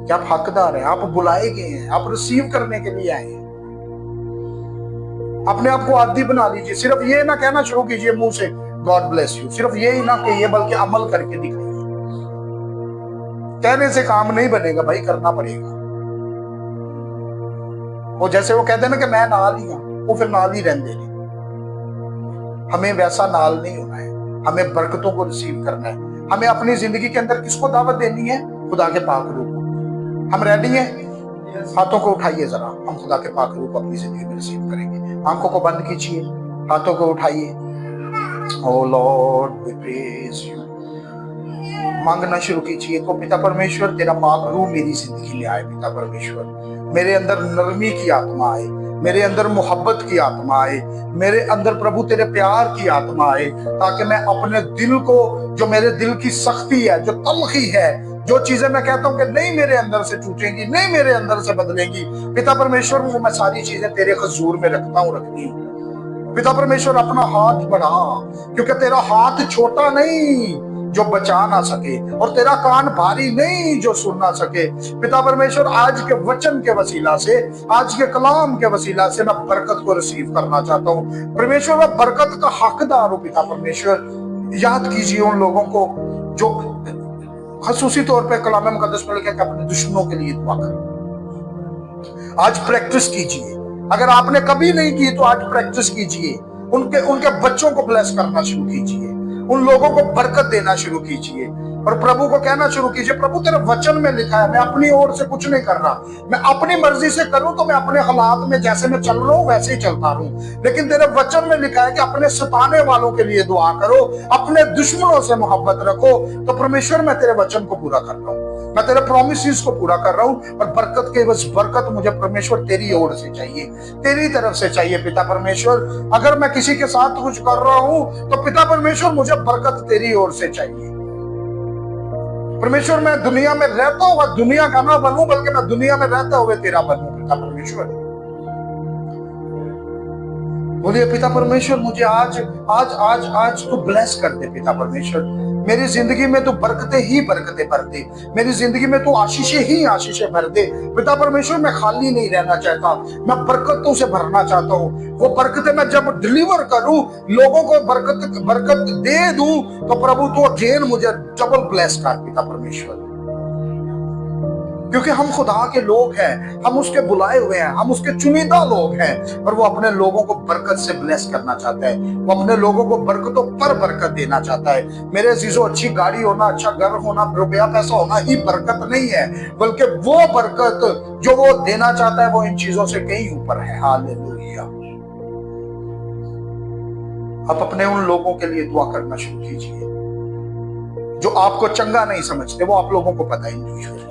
कि आप हकदार हैं, आप बुलाए गए हैं, आप रिसीव करने के लिए आए हैं। अपने आप को आदी बना लीजिए। सिर्फ ये ना कहना शुरू कीजिए मुंह से गॉड ब्लेस यू, सिर्फ ये ही ना कहिए, बल्कि अमल करके दिखाइए। कहने से काम नहीं बनेगा भाई, करना पड़ेगा। वो जैसे वो कहते हैं ना कि मैं नाल ही हूं, वो फिर नाल ही रहने देने। हमें वैसा नाल नहीं होना है, हमें बरकतों को रिसीव करना है। हमें अपनी जिंदगी के अंदर किसको दावत देनी है? खुदा के पाक रूह को। हम रेडी हैं? हाथों को उठाइए जरा, हम खुदा के पाक रूह को अपनी जिंदगी में रिसीव करेंगे। आंखों को बंद कीजिए, हाथों को उठाइए। ओ लॉर्ड वी प्रेज यू। मांगना शुरू कीजिए। तो पिता परमेश्वर तेरा पाक रूह मेरी जिंदगी में आए। पिता परमेश्वर मेरे अंदर नरमी की आत्मा आए, मेरे अंदर मोहब्बत की आत्मा आए, मेरे अंदर प्रभु तेरे प्यार की आत्मा आए, ताकि मैं अपने दिल को, जो मेरे दिल की सख्ती है, जो तलखी है, जो चीजें मैं कहता हूं कि नहीं मेरे अंदर से टूटेंगी, नहीं मेरे अंदर से बदलेंगी, पिता परमेश्वर वो मैं सारी चीजें तेरे हुजूर में रखता हूं, रखती हूं। पिता परमेश्वर अपना हाथ बढ़ा, क्योंकि तेरा हाथ छोटा नहीं जो बचा ना सके, और तेरा कान भारी नहीं जो सुन ना सके। पिता परमेश्वर आज के वचन के वसीला से, आज के कलाम के वसीला से मैं बरकत को रिसीव करना चाहता हूँ। परमेश्वर मैं बरकत का हकदार हूँ। पिता परमेश्वर याद कीजिए उन लोगों को जो खसूसी तौर पे कलाम मुकद्दस में लिखा है कि अपने दुश्मनों के लिए दुआ करें। आज प्रैक्टिस कीजिए, अगर आपने कभी नहीं की तो आज प्रैक्टिस कीजिए। उनके बच्चों को ब्लेस करना शुरू कीजिए, उन लोगों को बरकत देना शुरू कीजिए, और प्रभु को कहना शुरू कीजिए, प्रभु तेरे वचन में लिखा है, मैं अपनी ओर से कुछ नहीं कर रहा, मैं अपनी मर्जी से करूं तो मैं अपने हालात में जैसे मैं चल रहा हूं वैसे ही चलता रहूं, लेकिन तेरे वचन में लिखा है कि अपने सताने वालों के लिए दुआ करो, अपने दुश्मनों से मोहब्बत रखो। तो परमेश्वर मैं तेरे वचन को पूरा कर रहा हूं, मैं तेरे प्रोमिसेस को पूरा कर रहा हूं, और बरकत के बस बरकत मुझे परमेश्वर तेरी ओर से चाहिए, तेरी तरफ से चाहिए। पिता परमेश्वर अगर मैं किसी के साथ कुछ कर रहा हूं तो पिता परमेश्वर मुझे बरकत तेरी ओर से चाहिए। परमेश्वर मैं दुनिया में रहता हुआ दुनिया का ना बनूं, बल्कि मैं दुनिया में रहता हुए तेरा बनूं। पिता परमेश्वर बोलिए, पिता परमेश्वर मुझे आज आज आज आज तू ब्लेस कर दे। पिता परमेश्वर मेरी जिंदगी में तू बरकतें ही बरकतें भर दे, मेरी जिंदगी में तू आशीषें ही आशीषें भर दे। पिता परमेश्वर मैं खाली नहीं रहना चाहता, मैं बरकतों से भरना चाहता हूँ। वो बरकतें मैं जब डिलीवर करूं, लोगों को बरकत दे दूं, तो प्रभु तू अगेन मुझे डबल ब्लेस कर। पिता परमेश्वर क्योंकि हम खुदा के लोग हैं, हम उसके बुलाए हुए हैं, हम उसके चुनिंदा लोग हैं, और वो अपने लोगों को बरकत से ब्लेस करना चाहता है। वो अपने लोगों को बरकतों पर बरकत देना चाहता है। मेरे अजीजों, अच्छी गाड़ी होना, अच्छा घर होना, रुपया पैसा होना ही बरकत नहीं है, बल्कि वो बरकत जो वो देना चाहता है वो इन चीजों से कहीं ऊपर है। हालेलुया। आप अपने उन लोगों के लिए दुआ करना शुरू कीजिए जो आपको चंगा नहीं समझते, वो आप लोगों को पता ही नहीं है।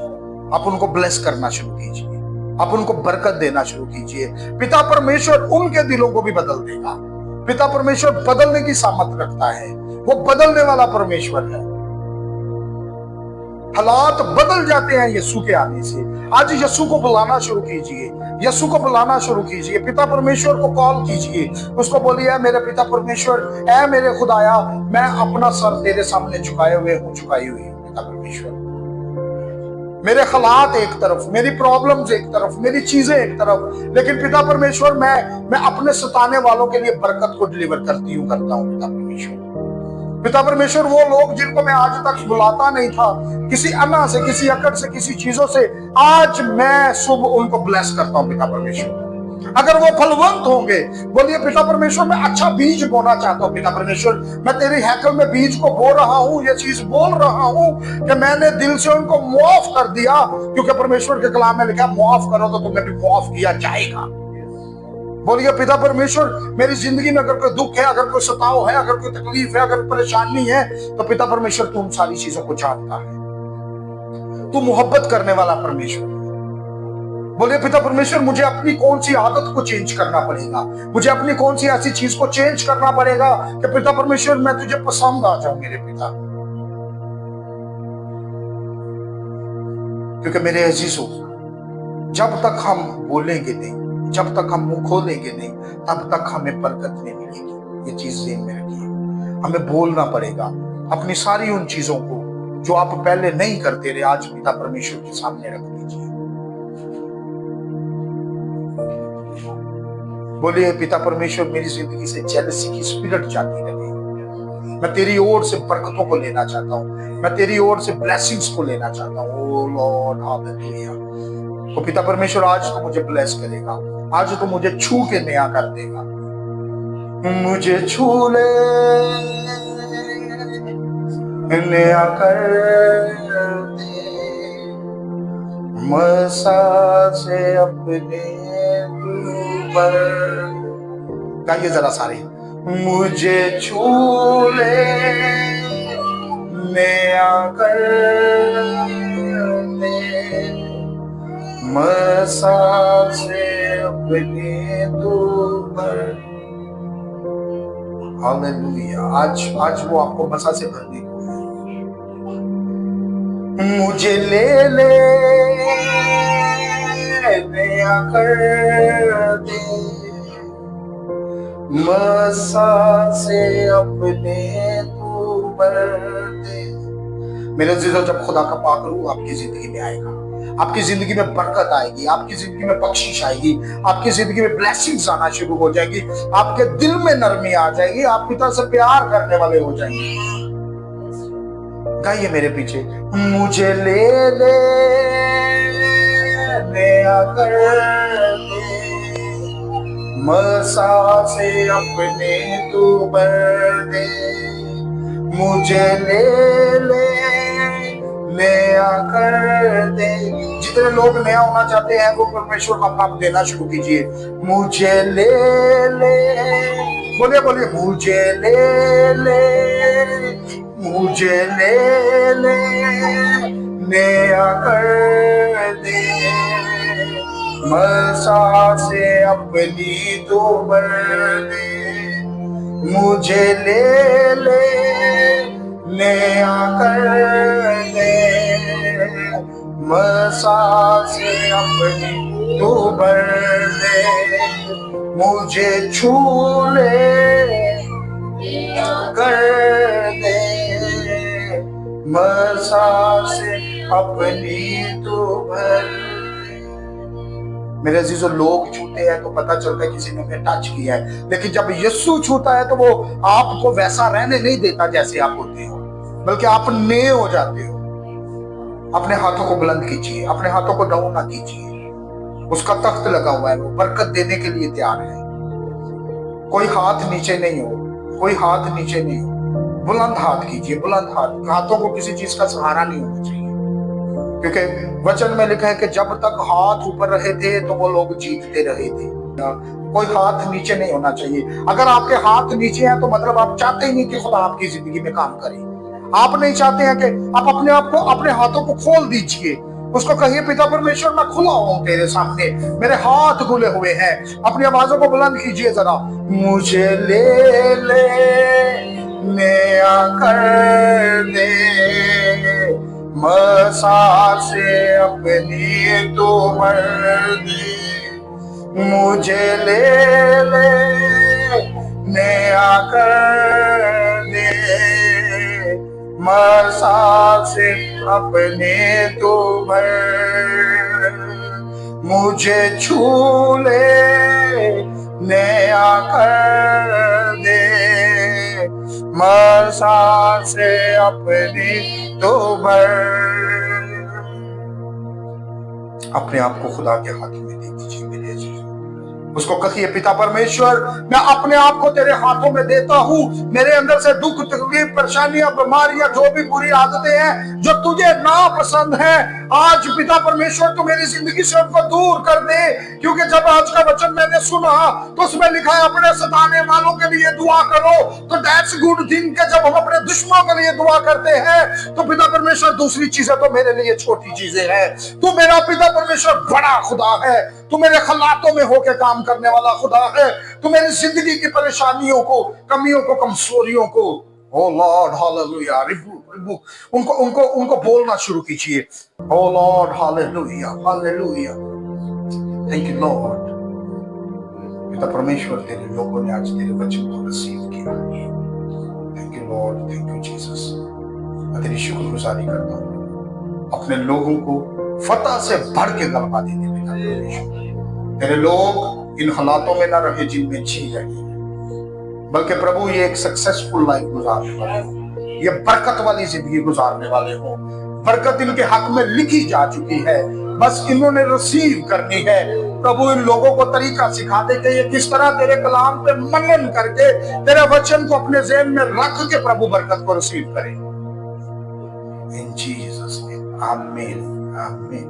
आप उनको ब्लेस करना शुरू कीजिए, आप उनको बरकत देना शुरू कीजिए। पिता परमेश्वर उनके दिलों को भी बदल देगा। पिता परमेश्वर बदलने की सामर्थ रखता है, वो बदलने वाला परमेश्वर है। हालात बदल जाते हैं यीशु के आने से। आज यीशु को बुलाना शुरू कीजिए, यीशु को बुलाना शुरू कीजिए। पिता परमेश्वर को कॉल कीजिए, उसको बोलिए, मेरे पिता परमेश्वर, ऐ मेरे खुदाया, मैं अपना सर तेरे सामने झुकाए हुए हूं, झुकाई हुई हूं। पिता परमेश्वर मेरे हालात एक तरफ, मेरी प्रॉब्लम्स एक तरफ, मेरी चीजें एक तरफ, लेकिन पिता परमेश्वर मैं अपने सताने वालों के लिए बरकत को डिलीवर करता हूं। पिता परमेश्वर, पिता परमेश्वर वो लोग जिनको मैं आज तक बुलाता नहीं था, किसी अन्ना से, किसी अकड़ से, किसी चीजों से, आज मैं शुभ उनको ब्लेस करता हूं। पिता परमेश्वर अगर वो फलवंत होंगे, बोलिए पिता परमेश्वर मैं अच्छा बीज बोना चाहता हूँ। पिता परमेश्वर मैं तेरी हैकल में बीज को बो रहा हूँ, ये चीज बोल रहा हूँ कि मैंने दिल से उनको मुआफ कर दिया, क्योंकि परमेश्वर के कलाम में लिखा मुआफ करो तो तुम्हें भी मुआफ किया जाएगा। बोलिए पिता परमेश्वर मेरी जिंदगी में अगर कोई दुख है, अगर कोई सताव है, अगर कोई तकलीफ है, अगर परेशानी है, तो पिता परमेश्वर तू उन सारी चीजों को जानता है। तू मोहब्बत करने वाला परमेश्वर है। बोले पिता परमेश्वर, मुझे अपनी कौन सी आदत को चेंज करना पड़ेगा, मुझे अपनी कौन सी ऐसी चीज को चेंज करना पड़ेगा कि पिता परमेश्वर मैं तुझे पसंद आ जाऊं मेरे पिता। क्योंकि मेरे अजीजों, जब तक हम बोलेंगे नहीं, जब तक हम मुंह खोलेंगे नहीं, तब तक हमें बरकत नहीं मिलेगी। ये चीज ध्यान में रखिए। हमें बोलना पड़ेगा अपनी सारी उन चीजों को जो आप पहले नहीं करते रहे, आज पिता परमेश्वर के सामने रख दीजिए। बोलिए पिता परमेश्वर, मेरी जिंदगी से जेलसी की स्पिरिट जाती रहे। मैं तेरी ओर से बरकतों को लेना चाहता हूँ, मैं तेरी ओर से ब्लेसिंग्स को लेना चाहता हूँ। ओ लॉर्ड हालेलुया। तो पिता परमेश्वर आज तो मुझे ब्लेस करेगा, आज तो मुझे छू के नया कर देगा। मुझे छू ले, नया कर दे, मसा से अपने ऊपर। गाइए जरा सारे, मुझे छू ले, नया कर दे, मसा से अपने ऊपर। हालेलुया। आज वो आपको मसा से भरने को है। मुझे ले ले, नया कर दे, मसा से अपने तू भर दे। मेरे अजीजों, जब खुदा का पाक रूह आपकी जिंदगी में आएगा, आपकी जिंदगी में बरकत आएगी, आपकी जिंदगी में बख्शिश आएगी, आपकी जिंदगी में ब्लेसिंग्स आना शुरू हो जाएगी, आपके दिल में नरमी आ जाएगी, आप पिता से प्यार करने वाले हो जाएंगे। गाइए मेरे पीछे, मुझे ले ले, नया कर दे, मसा से अपने तू भर दे। मुझे ले ले, नया कर दे। जितने लोग नया होना चाहते हैं वो परमेश्वर का पाप देना शुरू कीजिए। मुझे ले ले, बोलिए बोलिए, मुझे ले ले, मुझे ले ले, नया कर दे, मसा से अपनी तो भर दे। मुझे ले ले, नया कर दे, मसा से अपनी तो भर दे। मुझे छू ले, कर दे, मसा से अपनी तो भर दे। मेरे अजीजों, लोग छूते हैं तो पता चलता है किसी ने हमें टच किया है, लेकिन जब यीशु छूता है तो वो आपको वैसा रहने नहीं देता जैसे आप होते हो, बल्कि आप नए हो जाते हो। अपने हाथों को बुलंद कीजिए, अपने हाथों को डाउन ना कीजिए। उसका तख्त लगा हुआ है, वो बरकत देने के लिए तैयार है। कोई हाथ नीचे नहीं हो, कोई हाथ नीचे नहीं हो। बुलंद हाथ कीजिए, बुलंद हाथ। हाथों को किसी चीज का सहारा नहीं होना चाहिए, क्योंकि वचन में लिखा है कि जब तक हाथ ऊपर रहे थे तो वो लोग जीतते रहे थे। कोई हाथ नीचे नहीं होना चाहिए। अगर आपके हाथ नीचे हैं तो मतलब आप चाहते ही नहीं कि खुदा आपकी जिंदगी में काम करे। आप नहीं चाहते हैं कि आप अपने आप को, अपने हाथों को खोल दीजिए। उसको कहिए, पिता परमेश्वर मैं खुला हूं तेरे सामने, मेरे हाथ खुले हुए हैं। अपनी आवाजों को बुलंद कीजिए जरा। मुझे ले ले, नया कर दे, मसा से अपनी तो भर दे। मुझे ले ले, नया कर दे, मसा से अपने तो भर। मुझे छू ले, नया कर दे, मसा से अपनी तो भर। अपने आप को खुदा के हाथों में दे दीजिए मेरे अजीज। उसको कहिए, पिता परमेश्वर, मैं अपने आप को तेरे हाथों में देता हूँ। मेरे अंदर से दुख, तकलीफ, परेशानियां, बीमारियां, जो भी बुरी आदतें हैं जो तुझे नापसंद है, आज पिता परमेश्वर तू मेरी जिंदगी से उनको दूर कर दे। क्योंकि जब आज का वचन मैंने सुना तो उसमें लिखा है अपने सताने वालों के लिए दुआ करो। तो दैट्स गुड थिंग कि जब हम अपने दुश्मनों के लिए दुआ करते हैं तो पिता परमेश्वर दूसरी चीजें तो मेरे लिए छोटी चीजें हैं। तू मेरा पिता परमेश्वर बड़ा खुदा है। तू मेरे खलातों में होके काम करने वाला खुदा है। तू मेरी जिंदगी की परेशानियों को, कमियों को, कमजोरियों को, ओ लॉर्ड हालेलुया, रिबूक उनको उनको उनको बोलना शुरू कीजिए। Oh lord hallelujah, hallelujah, thank you lord. पिता परमेश्वर, तेरे लोगों ने आज तेरे वचन को रिसीव किया। Thank you Lord, thank you Jesus. मैं तेरी शुक्रगुजारी करता हूँ अपने लोगों को फतह से बढ़ के गलबा देने में। तेरे लोग इन हालातों में ना रहे जिनमें जी रहे हैं, बल्कि प्रभु ये एक सक्सेसफुल लाइफ गुजारने वाले हो, ये बरकत वाली जिंदगी गुजारने वाले हो। बरकत इनके हक में लिखी जा चुकी है, बस इन्होंने रिसीव करनी है। प्रभु इन लोगों को तरीका सिखा दे कि ये किस तरह तेरे कलाम पे मनन करके तेरे वचन को अपने ज़हन में रख के प्रभु बरकत को रिसीव करें। इन जीसस नेम, आमीन, आमीन।